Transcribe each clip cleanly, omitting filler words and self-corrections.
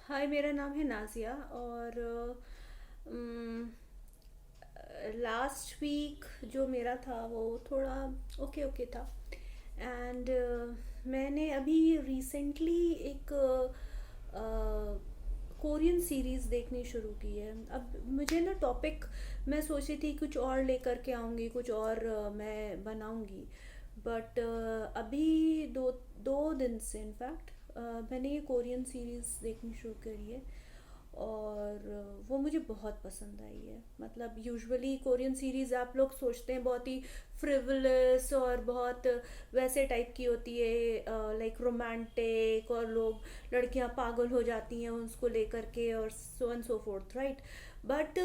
हाय, मेरा नाम है नाज़िया और लास्ट वीक जो मेरा था वो थोड़ा ओके ओके था। एंड मैंने अभी रिसेंटली एक कोरियन सीरीज़ देखनी शुरू की है। अब मुझे ना टॉपिक मैं सोची थी कुछ और लेकर के आऊँगी, कुछ और मैं बनाऊँगी। बट अभी दो दो दिन से इनफैक्ट मैंने ये कोरियन सीरीज़ देखनी शुरू करी है और वो मुझे बहुत पसंद आई है। मतलब यूजुअली कोरियन सीरीज़ आप लोग सोचते हैं बहुत ही फ्रिवलस और बहुत वैसे टाइप की होती है, लाइक रोमांटिक, और लोग लड़कियां पागल हो जाती हैं उसको लेकर के और so and so fourth, right. But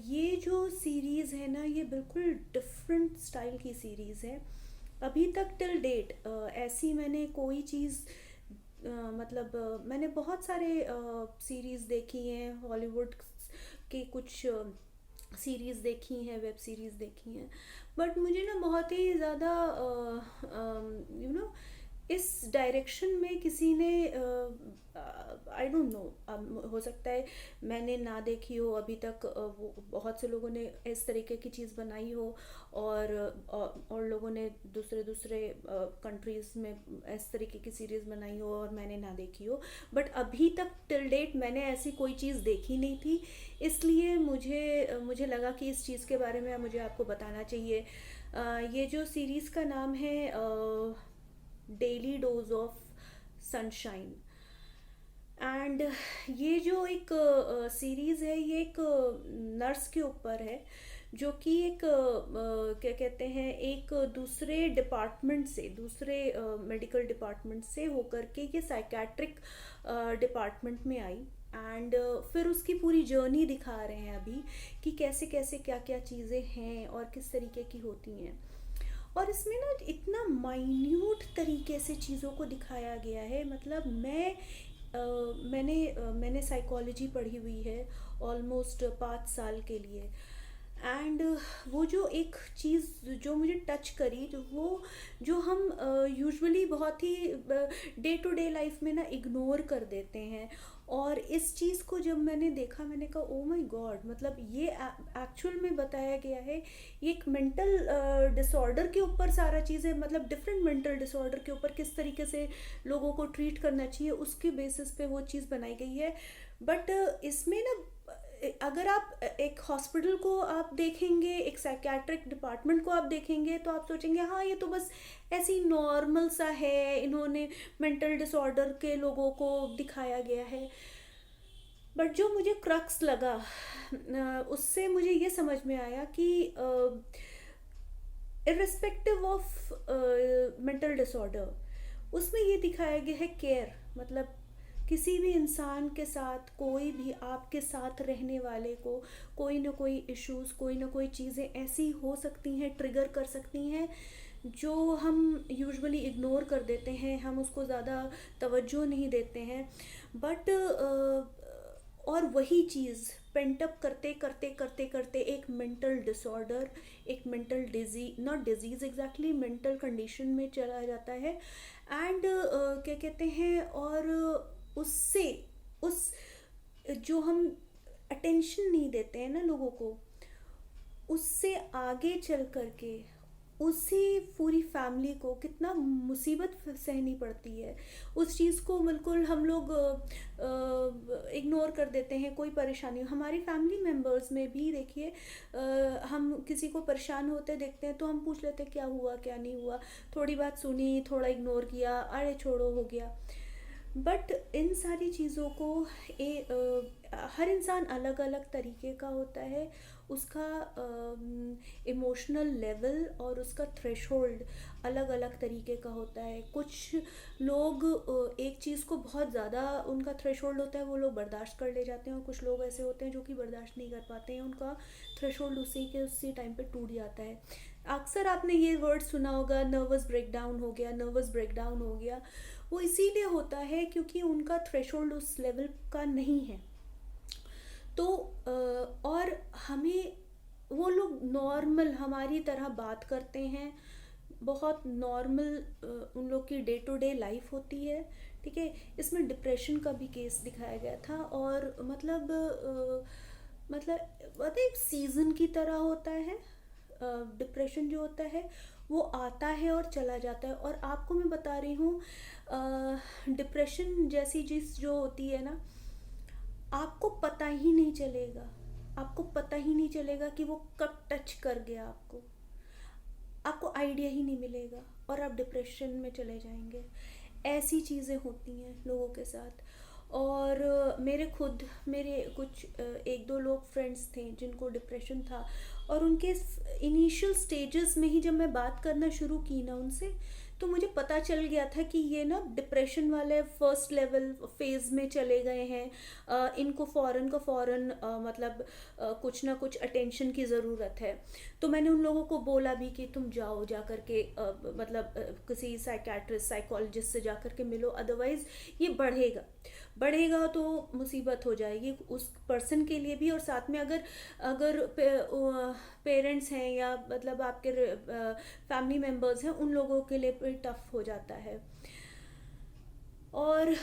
ये जो सीरीज़ है ना, ये बिल्कुल डिफरेंट स्टाइल की सीरीज़ है। अभी तक टिल डेट ऐसी मैंने कोई चीज़ मतलब मैंने बहुत सारे सीरीज़ देखी हैं, हॉलीवुड के कुछ सीरीज़ देखी हैं, वेब सीरीज़ देखी हैं। बट मुझे ना बहुत ही ज़्यादा यू नो इस डायरेक्शन में किसी ने आई डोंट नो, हो सकता है मैंने ना देखी हो अभी तक, वो बहुत से लोगों ने इस तरीके की चीज़ बनाई हो और लोगों ने दूसरे दूसरे कंट्रीज़ में इस तरीके की सीरीज़ बनाई हो और मैंने ना देखी हो। बट अभी तक टिल डेट मैंने ऐसी कोई चीज़ देखी नहीं थी, इसलिए मुझे लगा कि इस चीज़ के बारे में मुझे आपको बताना चाहिए। ये जो सीरीज़ का नाम है daily dose of sunshine. And ये जो एक सीरीज़ है, ये एक नर्स के ऊपर है जो कि एक क्या कहते हैं, एक दूसरे डिपार्टमेंट से, दूसरे मेडिकल डिपार्टमेंट से होकर के ये साइकेट्रिक डिपार्टमेंट में आई। एंड फिर उसकी पूरी जर्नी दिखा रहे हैं अभी कि कैसे कैसे क्या क्या चीज़ें हैं और किस तरीके की होती हैं। और इसमें ना इतना माइन्यूट तरीके से चीज़ों को दिखाया गया है। मतलब मैंने साइकोलॉजी पढ़ी हुई है ऑलमोस्ट 5 साल के लिए। एंड वो जो एक चीज़ जो मुझे टच करी, जो वो जो हम यूजुअली बहुत ही डे टू डे लाइफ में ना इग्नोर कर देते हैं, और इस चीज़ को जब मैंने देखा मैंने कहा ओ माय गॉड, मतलब ये एक्चुअल में बताया गया है। ये एक मेंटल डिसऑर्डर के ऊपर सारा चीज़ें, मतलब डिफरेंट मेंटल डिसऑर्डर के ऊपर किस तरीके से लोगों को ट्रीट करना चाहिए उसके बेसिस पे वो चीज़ बनाई गई है। बट इसमें ना अगर आप एक हॉस्पिटल को आप देखेंगे, एक साइकेट्रिक डिपार्टमेंट को आप देखेंगे, तो आप सोचेंगे हाँ ये तो बस ऐसे ही नॉर्मल सा है, इन्होंने मेंटल डिसऑर्डर के लोगों को दिखाया गया है। बट जो मुझे क्रक्स लगा उससे मुझे ये समझ में आया कि इर्रिस्पेक्टिव ऑफ मेंटल डिसऑर्डर, उसमें ये दिखाया गया है केयर। मतलब किसी भी इंसान के साथ, कोई भी आपके साथ रहने वाले को कोई ना कोई इश्यूज, कोई ना कोई चीज़ें ऐसी हो सकती हैं, ट्रिगर कर सकती हैं, जो हम यूजुअली इग्नोर कर देते हैं, हम उसको ज़्यादा तवज्जो नहीं देते हैं। बट और वही चीज़ पेंटअप करते करते करते करते एक मेंटल डिसऑर्डर, एक mental disease, not disease exactly, mental condition में चला जाता है। एंड क्या कहते हैं, और उससे उस जो हम अटेंशन नहीं देते हैं ना लोगों को, उससे आगे चल कर के उसी पूरी फैमिली को कितना मुसीबत सहनी पड़ती है। उस चीज़ को बिल्कुल हम लोग इग्नोर कर देते हैं। कोई परेशानी हो हमारी फैमिली मेम्बर्स में भी देखिए, हम किसी को परेशान होते देखते हैं तो हम पूछ लेते हैं क्या हुआ क्या नहीं हुआ, थोड़ी बात सुनी, थोड़ा इग्नोर किया, अरे छोड़ो हो गया। बट इन सारी चीज़ों को हर इंसान अलग अलग तरीके का होता है। उसका इमोशनल लेवल और उसका थ्रेशोल्ड अलग अलग तरीके का होता है। कुछ लोग एक चीज़ को बहुत ज़्यादा, उनका थ्रेशोल्ड होता है, वो लोग बर्दाश्त कर ले जाते हैं, और कुछ लोग ऐसे होते हैं जो कि बर्दाश्त नहीं कर पाते हैं, उनका थ्रेशोल्ड उसी टाइम पे टूट जाता है। अक्सर आपने ये वर्ड सुना होगा, नर्वस ब्रेकडाउन हो गया, नर्वस ब्रेकडाउन हो गया। वो इसीलिए होता है क्योंकि उनका थ्रेशोल्ड उस लेवल का नहीं है। तो और हमें, वो लोग नॉर्मल हमारी तरह बात करते हैं, बहुत नॉर्मल उन लोग की डे टू डे लाइफ होती है, ठीक है। इसमें डिप्रेशन का भी केस दिखाया गया था, और मतलब पता है, एक सीज़न की तरह होता है। डिप्रेशन जो होता है वो आता है और चला जाता है, और आपको मैं बता रही हूँ, डिप्रेशन जैसी चीज़ जो होती है ना, आपको पता ही नहीं चलेगा, आपको पता ही नहीं चलेगा कि वो कब टच कर गया आपको, आपको आइडिया ही नहीं मिलेगा, और आप डिप्रेशन में चले जाएंगे। ऐसी चीज़ें होती हैं लोगों के साथ। और मेरे कुछ एक दो लोग फ्रेंड्स थे जिनको डिप्रेशन था, और उनके इनिशियल स्टेजेस में ही जब मैं बात करना शुरू की ना उनसे, तो मुझे पता चल गया था कि ये ना डिप्रेशन वाले फर्स्ट लेवल फेज में चले गए हैं। इनको फ़ौरन का फ़ौरन कुछ ना कुछ अटेंशन की ज़रूरत है। तो मैंने उन लोगों को बोला भी कि तुम जाओ, जा कर के किसी साइकेट्रिस्ट साइकोलॉजिस्ट से जा कर के मिलो, अदरवाइज़ ये बढ़ेगा तो मुसीबत हो जाएगी उस पर्सन के लिए भी, और साथ में अगर अगर पेरेंट्स हैं या मतलब आपके फैमिली मेम्बर्स हैं, उन लोगों के लिए भी टफ हो जाता है। और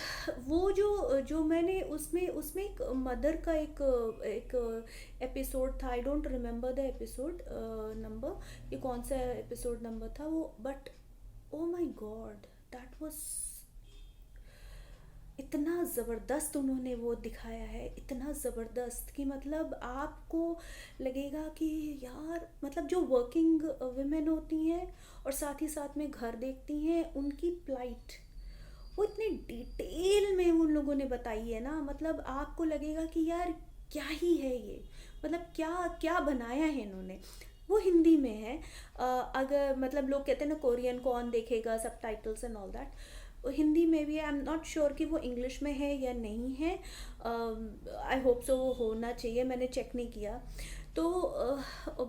वो जो जो मैंने उसमें उसमें एक मदर का एक एपिसोड था। I don't remember the episode number, ये कौन सा एपिसोड नंबर था वो, but oh my God, that was इतना ज़बरदस्त उन्होंने वो दिखाया है, इतना ज़बरदस्त कि मतलब आपको लगेगा कि यार, मतलब जो वर्किंग वुमेन होती हैं और साथ ही साथ में घर देखती हैं, उनकी प्लाइट वो इतने डिटेल में उन लोगों ने बताई है ना, मतलब आपको लगेगा कि यार क्या ही है ये, मतलब क्या क्या बनाया है इन्होंने। वो हिंदी में है। अगर मतलब लोग कहते हैं ना कोरियन कौन देखेगा, सब titles and all that, Hindi में भी आई एम नॉट श्योर कि वो इंग्लिश में है या नहीं है। आई होप सो वो होना चाहिए, मैंने चेक नहीं किया। तो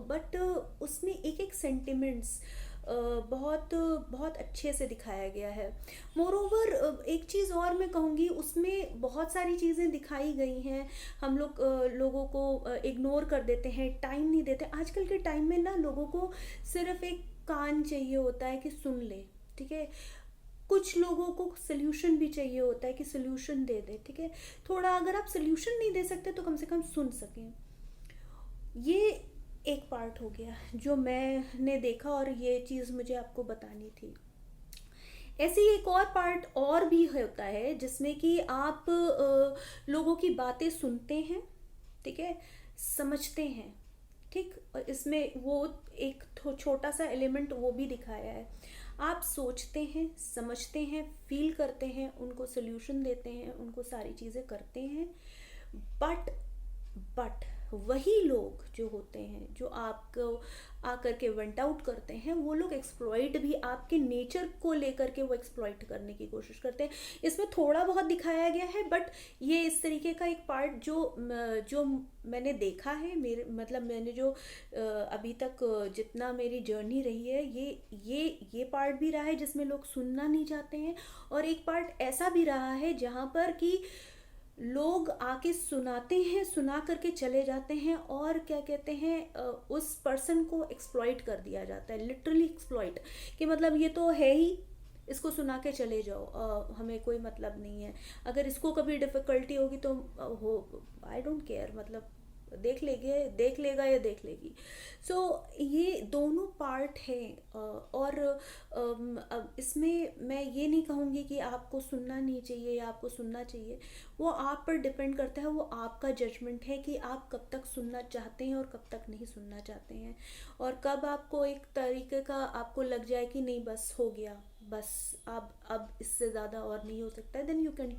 बट उसमें एक एक सेंटिमेंट्स बहुत बहुत अच्छे से दिखाया गया है। मोर ओवर एक चीज़ और मैं कहूँगी, उसमें बहुत सारी चीज़ें दिखाई गई हैं, हम लोग लोगों को इग्नोर कर देते हैं, टाइम नहीं देते। आजकल के टाइम में ना लोगों को सिर्फ एक कान चाहिए होता है कि सुन ले, ठीक है। कुछ लोगों को सोल्यूशन भी चाहिए होता है कि सोल्यूशन दे दे, ठीक है। थोड़ा अगर आप सोल्यूशन नहीं दे सकते तो कम से कम सुन सकें। ये एक पार्ट हो गया जो मैंने देखा, और ये चीज़ मुझे आपको बतानी थी। ऐसे ही एक और पार्ट और भी होता है जिसमें कि आप लोगों की बातें सुनते हैं, ठीक है, समझते हैं, ठीक। और इसमें वो एक छोटा सा एलिमेंट वो भी दिखाया है। आप सोचते हैं, समझते हैं, फील करते हैं, उनको सोल्यूशन देते हैं, उनको सारी चीज़ें करते हैं, बट बट वही लोग जो होते हैं, जो आपको आकर के वेंट आउट करते हैं, वो लोग एक्सप्लॉइट भी आपके नेचर को लेकर के वो एक्सप्लॉइट करने की कोशिश करते हैं। इसमें थोड़ा बहुत दिखाया गया है, बट ये इस तरीके का एक पार्ट जो मैंने देखा है, मेरे मतलब मैंने जो अभी तक जितना मेरी जर्नी रही है, ये पार्ट भी रहा है जिसमें लोग सुनना नहीं चाहते हैं, और एक पार्ट ऐसा भी रहा है जहाँ पर कि लोग आके सुनाते हैं, सुना करके चले जाते हैं, और क्या कहते हैं, उस पर्सन को एक्सप्लॉइट कर दिया जाता है, लिटरली एक्सप्लॉइट, कि मतलब ये तो है ही, इसको सुना के चले जाओ, हमें कोई मतलब नहीं है। अगर इसको कभी डिफ़िकल्टी होगी तो हो, आई डोंट केयर, मतलब देख लेगा या देख लेगी। सो ये दोनों पार्ट हैं। और अब इसमें मैं ये नहीं कहूँगी कि आपको सुनना नहीं चाहिए या आपको सुनना चाहिए, वो आप पर डिपेंड करता है, वो आपका जजमेंट है कि आप कब तक सुनना चाहते हैं और कब तक नहीं सुनना चाहते हैं, और कब आपको एक तरीके का आपको लग जाए कि नहीं बस हो गया, बस अब इससे ज़्यादा और नहीं हो सकता है, then you can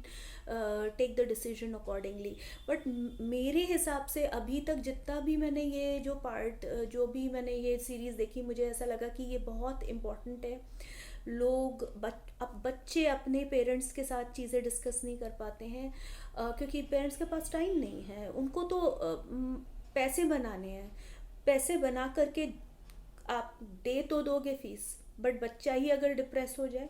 take the decision accordingly. But मेरे हिसाब से अभी तक जितना भी मैंने ये जो भी मैंने ये सीरीज़ देखी, मुझे ऐसा लगा कि ये बहुत इम्पॉर्टेंट है। लोग अब बच्चे अपने पेरेंट्स के साथ चीज़ें डिस्कस नहीं कर पाते हैं, क्योंकि पेरेंट्स के पास टाइम नहीं है, उनको तो पैसे बनाने हैं, पैसे बना करके आप दे तो दोगे फीस, बट बच्चा ही अगर डिप्रेस हो जाए,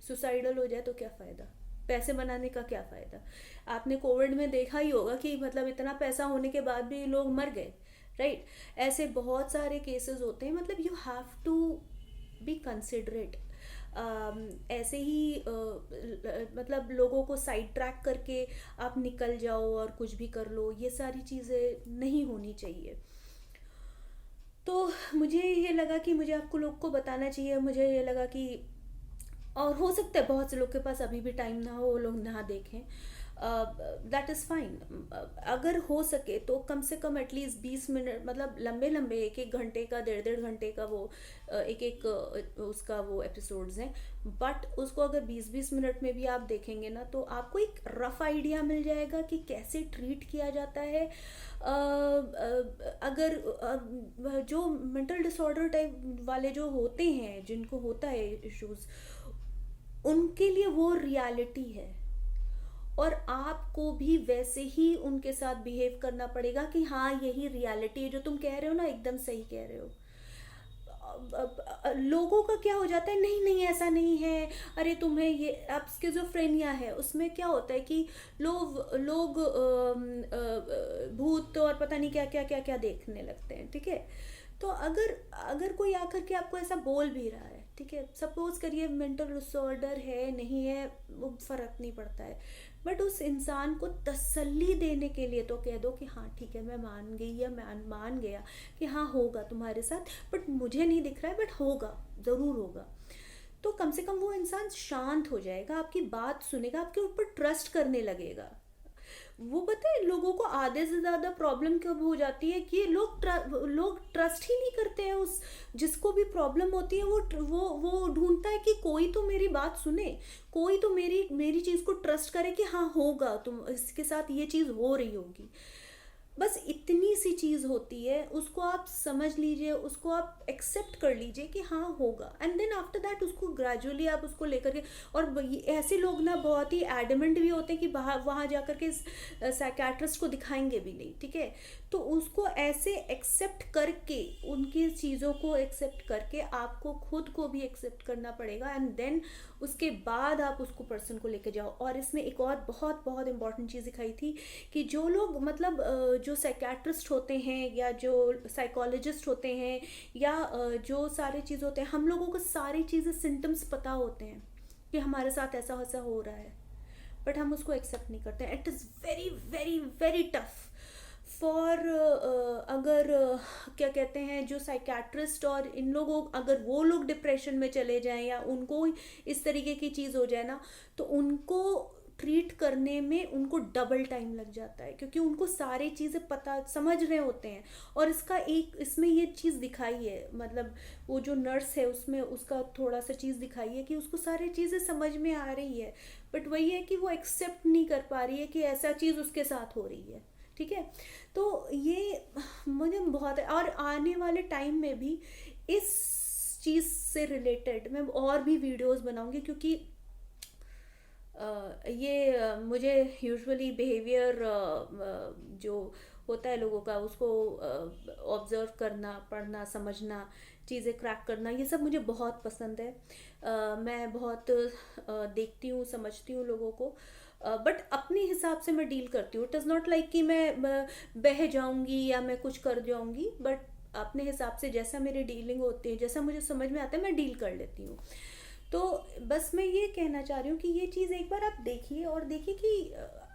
सुसाइडल हो जाए, तो क्या फ़ायदा, पैसे बनाने का क्या फ़ायदा। आपने कोविड में देखा ही होगा कि मतलब इतना पैसा होने के बाद भी लोग मर गए, राइट। ऐसे बहुत सारे केसेस होते हैं, मतलब you have to be considerate. ऐसे ही मतलब लोगों को साइड ट्रैक करके आप निकल जाओ और कुछ भी कर लो, ये सारी चीज़ें नहीं होनी चाहिए। तो मुझे ये लगा कि मुझे आपको लोग को बताना चाहिए, मुझे ये लगा कि और हो सकता है बहुत से लोग के पास अभी भी टाइम ना हो, वो लोग ना देखें, दैट इज़ फाइन। अगर हो सके तो कम से कम एटलीस्ट 20 मिनट, मतलब लंबे लंबे 1 1 घंटे का, 1.5 1.5 घंटे का वो एक एक उसका वो एपिसोड्स हैं। बट उसको अगर 20 20 मिनट में भी आप देखेंगे ना, तो आपको एक रफ आइडिया मिल जाएगा कि कैसे ट्रीट किया जाता है। अगर जो मेंटल डिसऑर्डर टाइप वाले जो होते हैं, जिनको होता है इश्यूज, उनके लिए वो रियलिटी है, और आपको भी वैसे ही उनके साथ बिहेव करना पड़ेगा कि हाँ यही रियलिटी है। जो तुम कह रहे हो ना, एकदम सही कह रहे हो। लोगों का क्या हो जाता है, नहीं नहीं ऐसा नहीं है, अरे तुम्हें ये अब स्किज़ोफ्रेनिया है, उसमें क्या होता है कि लोग लोग भूत और पता नहीं क्या क्या क्या क्या देखने लगते हैं, ठीक है। तो अगर अगर कोई आकर के आपको ऐसा बोल भी रहा है, ठीक है, सपोज करिए मेंटल डिसऑर्डर है नहीं है वो फर्क नहीं पड़ता है, बट उस इंसान को तसल्ली देने के लिए तो कह दो कि हाँ ठीक है, मैं मान गई या मान गया कि हाँ होगा तुम्हारे साथ, बट मुझे नहीं दिख रहा है, बट होगा, ज़रूर होगा। तो कम से कम वो इंसान शांत हो जाएगा, आपकी बात सुनेगा, आपके ऊपर ट्रस्ट करने लगेगा। वो पता है लोगों को आधे से ज़्यादा प्रॉब्लम कब हो जाती है कि लोग ट्रस्ट ही नहीं करते हैं उस जिसको भी प्रॉब्लम होती है। वो ढूंढता है कि कोई तो मेरी बात सुने, कोई तो मेरी मेरी चीज़ को ट्रस्ट करे कि हाँ होगा, तुम इसके साथ ये चीज़ हो रही होगी। बस इतनी सी चीज़ होती है, उसको आप समझ लीजिए, उसको आप एक्सेप्ट कर लीजिए कि हाँ होगा, एंड देन आफ्टर दैट उसको ग्रेजुअली आप उसको लेकर के। और ऐसे लोग ना बहुत ही एडमेंट भी होते हैं कि बाहर वहाँ जा कर के साइकेट्रिस्ट को दिखाएंगे भी नहीं, ठीक है। तो उसको ऐसे एक्सेप्ट करके, उनकी चीज़ों को एक्सेप्ट करके आपको खुद को भी एक्सेप्ट करना पड़ेगा, एंड देन उसके बाद आप उसको पर्सन को लेकर जाओ। और इसमें एक और बहुत बहुत इंपॉर्टेंट चीज़ दिखाई थी कि जो लोग मतलब जो साइकेट्रिस्ट होते हैं या जो साइकोलॉजिस्ट होते हैं या जो सारी चीज़ होते हैं, हम लोगों को सारी चीज़ें सिम्टम्स पता होते हैं कि हमारे साथ ऐसा ऐसा हो रहा है, बट हम उसको एक्सेप्ट नहीं करते। It is very very very tough for अगर क्या कहते हैं, जो साइकेट्रिस्ट और इन लोगों, अगर वो लोग डिप्रेशन में चले जाएं या उनको इस तरीके की चीज़ हो जाए ना, तो उनको ट्रीट करने में उनको डबल टाइम लग जाता है, क्योंकि उनको सारी चीज़ें पता समझ रहे होते हैं। और इसका एक इसमें ये चीज़ दिखाई है, मतलब वो जो नर्स है उसमें उसका थोड़ा सा चीज़ दिखाई है कि उसको सारी चीज़ें समझ में आ रही है, बट वही है कि वो एक्सेप्ट नहीं कर पा रही है कि ऐसा चीज़ उसके साथ हो रही है, ठीक है। तो ये मुझे बहुत, और आने वाले टाइम में भी इस चीज़ से रिलेटेड मैं और भी वीडियोस बनाऊंगी, क्योंकि ये मुझे यूजुअली बिहेवियर जो होता है लोगों का, उसको ऑब्ज़र्व करना, पढ़ना, समझना, चीज़ें क्रैक करना, ये सब मुझे बहुत पसंद है। मैं बहुत देखती हूँ, समझती हूँ लोगों को, बट अपने हिसाब से मैं डील करती हूँ। इट इज़ नॉट लाइक कि मैं बह जाऊँगी या मैं कुछ कर जाऊँगी, बट अपने हिसाब से जैसा मेरी डीलिंग होती है, जैसा मुझे समझ में आता है, मैं डील कर लेती हूँ। तो बस मैं ये कहना चाह रही हूँ कि ये चीज़ एक बार आप देखिए, और देखिए कि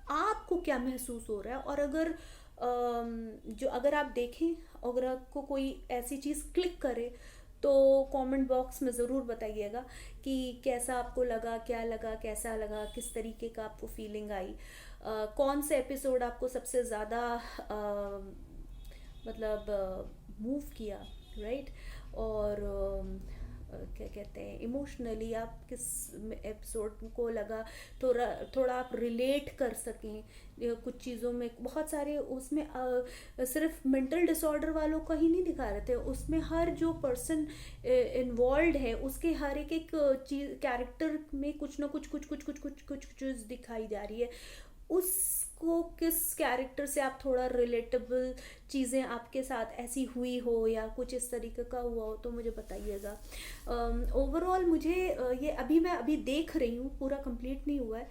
आपको क्या महसूस हो रहा है। और अगर जो अगर आप देखें, अगर आपको कोई ऐसी चीज़ क्लिक करे, तो कमेंट बॉक्स में ज़रूर बताइएगा कि कैसा आपको लगा, क्या लगा, कैसा लगा, किस तरीके का आपको फीलिंग आई, कौन से एपिसोड आपको सबसे ज़्यादा मतलब मूव किया, राइट। और क्या कहते हैं, इमोशनली आप किस एपिसोड को लगा, थोड़ा थोड़ा आप रिलेट कर सकें कुछ चीज़ों में। बहुत सारे उसमें सिर्फ मेंटल डिसऑर्डर वालों का ही नहीं दिखा रहे थे, उसमें हर जो पर्सन इन्वॉल्व है उसके हर एक एक चीज़, कैरेक्टर में कुछ ना कुछ कुछ कुछ कुछ कुछ कुछ चीज़ दिखाई जा रही है। उसको किस कैरेक्टर से आप थोड़ा रिलेटेबल चीज़ें आपके साथ ऐसी हुई हो या कुछ इस तरीके का हुआ हो, तो मुझे बताइएगा। ओवरऑल मुझे मैं अभी देख रही हूँ, पूरा कंप्लीट नहीं हुआ है,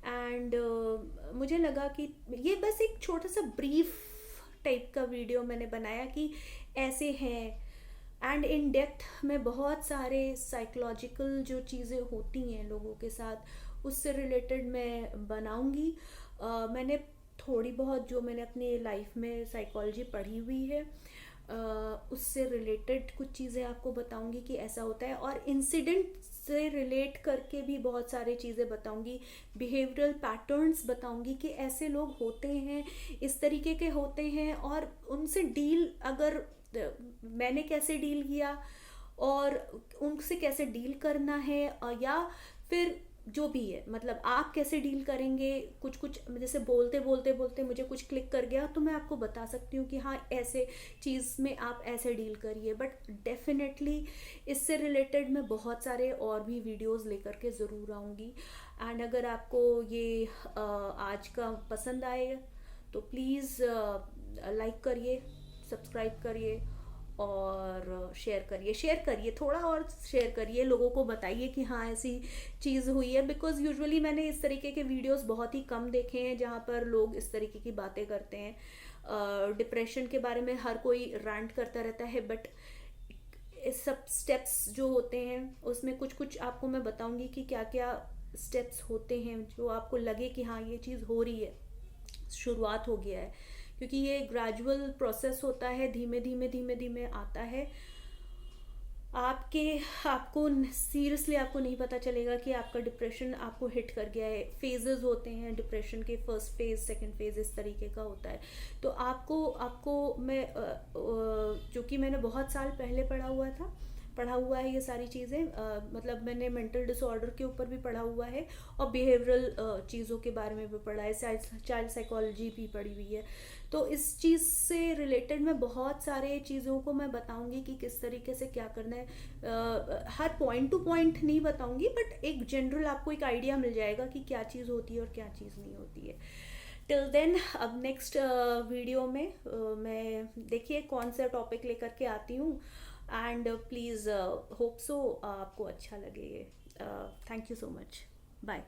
एंड मुझे लगा कि ये बस एक छोटा सा ब्रीफ टाइप का वीडियो मैंने बनाया कि ऐसे हैं, एंड इन डेप्थ में बहुत सारे साइकोलॉजिकल जो चीज़ें होती हैं लोगों के साथ उससे रिलेटेड मैं बनाऊंगी। मैंने थोड़ी बहुत जो मैंने अपनी लाइफ में साइकोलॉजी पढ़ी हुई है उससे रिलेटेड कुछ चीज़ें आपको बताऊंगी कि ऐसा होता है, और इंसिडेंट से रिलेट करके भी बहुत सारी चीज़ें बताऊंगी, बिहेवियरल पैटर्न्स बताऊंगी कि ऐसे लोग होते हैं, इस तरीके के होते हैं, और उनसे डील अगर मैंने कैसे डील किया और उनसे कैसे डील करना है, या फिर जो भी है मतलब आप कैसे डील करेंगे। कुछ कुछ जैसे बोलते बोलते बोलते मुझे कुछ क्लिक कर गया तो मैं आपको बता सकती हूँ कि हाँ ऐसे चीज़ में आप ऐसे डील करिए, बट डेफिनेटली इससे रिलेटेड मैं बहुत सारे और भी वीडियोस लेकर के ज़रूर आऊँगी। एंड अगर आपको ये आज का पसंद आए तो प्लीज़ लाइक करिए, सब्सक्राइब करिए और शेयर करिए थोड़ा और शेयर करिए, लोगों को बताइए कि हाँ ऐसी चीज़ हुई है। बिकॉज यूजुअली मैंने इस तरीके के वीडियोस बहुत ही कम देखे हैं जहाँ पर लोग इस तरीके की बातें करते हैं। डिप्रेशन के बारे में हर कोई रैंट करता रहता है, बट इस सब स्टेप्स जो होते हैं उसमें कुछ कुछ आपको मैं बताऊंगी कि क्या क्या स्टेप्स होते हैं जो आपको लगे कि हाँ ये चीज़ हो रही है, शुरुआत हो गया है, क्योंकि ये ग्रेजुअल प्रोसेस होता है, धीमे धीमे धीमे धीमे आता है। आपके आपको सीरियसली आपको नहीं पता चलेगा कि आपका डिप्रेशन आपको हिट कर गया है। फेजेस होते हैं डिप्रेशन के, फर्स्ट फेज, सेकंड फेज, इस तरीके का होता है। तो आपको आपको मैं जो कि मैंने बहुत साल पहले पढ़ा हुआ है ये सारी चीज़ें, मतलब मैंने मेंटल डिसऑर्डर के ऊपर भी पढ़ा हुआ है और बिहेवियरल चीज़ों के बारे में भी पढ़ा है, चाइल्ड साइकोलॉजी भी पढ़ी हुई है। तो इस चीज़ से रिलेटेड मैं बहुत सारे चीज़ों को मैं बताऊंगी कि किस तरीके से क्या करना है। हर पॉइंट टू पॉइंट नहीं बताऊंगी, बट एक जनरल आपको एक आइडिया मिल जाएगा कि क्या चीज़ होती है और क्या चीज़ नहीं होती है। टिल देन अब नेक्स्ट वीडियो में मैं देखिए कौन सा टॉपिक लेकर के आती हूँ, एंड प्लीज़ होप सो आपको अच्छा लगे। Thank you so much, bye.